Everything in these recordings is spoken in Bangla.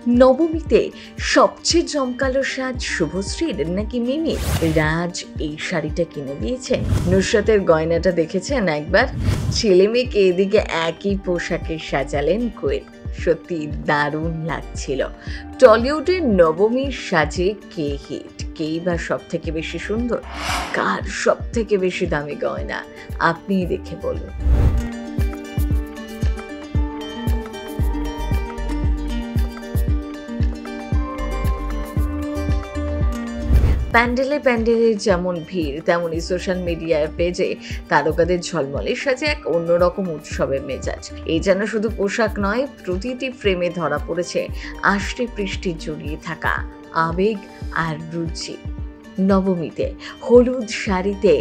নবমীতে সবচেয়ে জমকালো সাজ শুভশ্রীর নাকি মিমির? রাজ এই শাড়িটা কিনে দিয়েছেন। নুসরাতের গয়নাটা দেখেছেন একবার? ছেলে মেয়েকে এদিকে একই পোশাকে সাজালেন কোয়েল। সত্যি দারুণ লাগছিল। টলিউডের নবমীর সাজে কে হিট, কেই বা সব থেকে বেশি সুন্দর, কার সব থেকে বেশি দামি গয়না, আপনিই দেখে বলুন। প্যান্ডেলে যেমন ভিড়, তেমনই সোশ্যাল মিডিয়ায় পেজে তারকাদের ঝলমলে সাজে এক অন্যরকম উৎসবের মেজাজ। এই যেন শুধু পোশাক নয়, প্রতিটি ফ্রেমে ধরা পড়েছে আষ্টে পৃষ্ঠে জড়িয়ে থাকা আবেগ আর রুচি। নবমীতে হলুদ শাড়িতে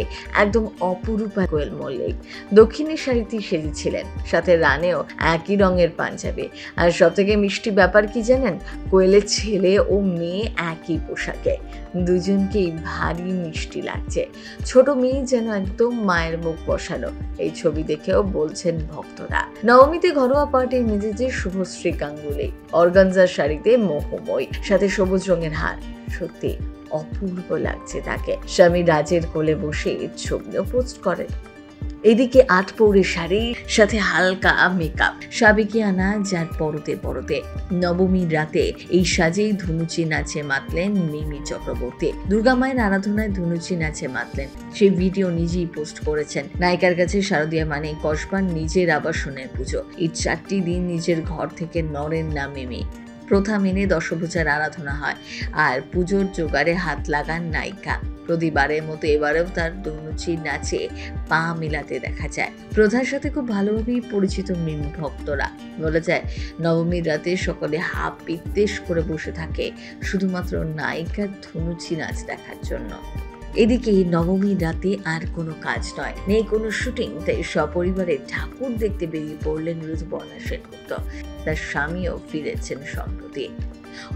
একদম অপরূপা কোয়েল মল্লিক। দক্ষিণের শাড়িতেই সেজেছিলেন, সাথে রানেও একই রঙের পাঞ্জাবি। আর সব থেকে মিষ্টি ব্যাপার কি জানেন? কোয়েলের ছেলে ও মেয়ে একই পোশাকে। দুজনকেই ভারী মিষ্টি লাগছে। ছোট মেয়ে যেন একদম মায়ের মুখ বসানো। এই ছবি দেখেও বলছেন ভক্তরা। নবমীতে ঘরোয়া পার্টির মেজেজে শুভশ্রী গাঙ্গুলি, অর্গানজার শাড়িতে মোহময়ী, সাথে সবুজ রঙের হার। সত্যি অপূর্ব লাগছে তাকে। স্বামী রাজের কোলে বসে ছবিও পোস্ট করেন। এদিকে আটপৌরে শাড়ির সাথে হালকা মেকআপ, সাবেকিয়ানা যার পরতে পরতে। নবমীর রাতে এই সাজেই ধুনুচি নাচে মাতলেন মিমি চক্রবর্তী। দুর্গা মায়ের আরাধনায় ধুনুচি নাচে মাতলেন, সেই ভিডিও নিজেই পোস্ট করেছেন। নায়িকার কাছে শারদীয়া মানে কসবার নিজের আবাসনের পুজো। এই 4টি দিন নিজের ঘর থেকে নড়েন না মিমি। প্রথা মেনে দশভূজার আরাধনা হয়, আর পুজোর জোগাড়ে হাত লাগান নায়িকা। প্রতিবারের মতো এবারেও তার ধুনুচি নাচে পা মিলাতে দেখা যায়। প্রথার সাথে খুব ভালোভাবেই পরিচিত মিমি ভক্তরা। বলা যায় নবমীর রাতে সকলে হাপ বিদ্বেষ করে বসে থাকে শুধুমাত্র নায়িকার ধুনুচি নাচ দেখার জন্য। এদিকে নবমীর রাতে আর কোনো কাজ নয়, নেই কোনো শুটিং, তাই সপরিবারে ঠাকুর দেখতে বেরিয়ে পড়লেন ঋতুপর্ণা সেনগুপ্ত। তার স্বামীও ফিরেছেন সম্প্রতি।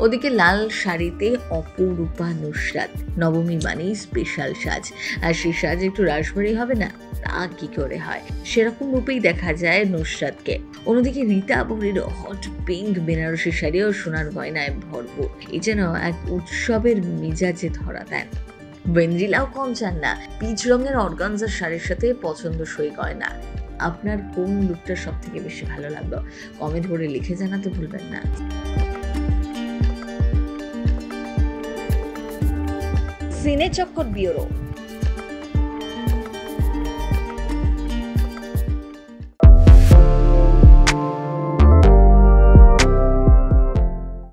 ওদিকে লাল শাড়িতে অপরূপা নুসরাত। নবমী মানেই স্পেশাল সাজ, আর সেই সাজ একটু রাশভারী হবে না? তা কি করে হয়? সেরকম রূপেই দেখা যায় নুসরাতকে। অন্যদিকে রীতা বরির হট পিঙ্ক বেনারসি শাড়ি ও সোনার গয়নায় ভরপুর। এই যেন এক উৎসবের মেজাজে ধরা দেন। ওয়েন্দ্রিলাও কম চান না, পিচ রঙের অর্গানজার শাড়ির সাথে পছন্দসই গয়না। আপনার কোন লুকটা সব থেকে বেশি ভালো লাগলো কমেন্ট করে লিখে জানাতে ভুলবেন না। সিনে চক্কর ব্যুরো।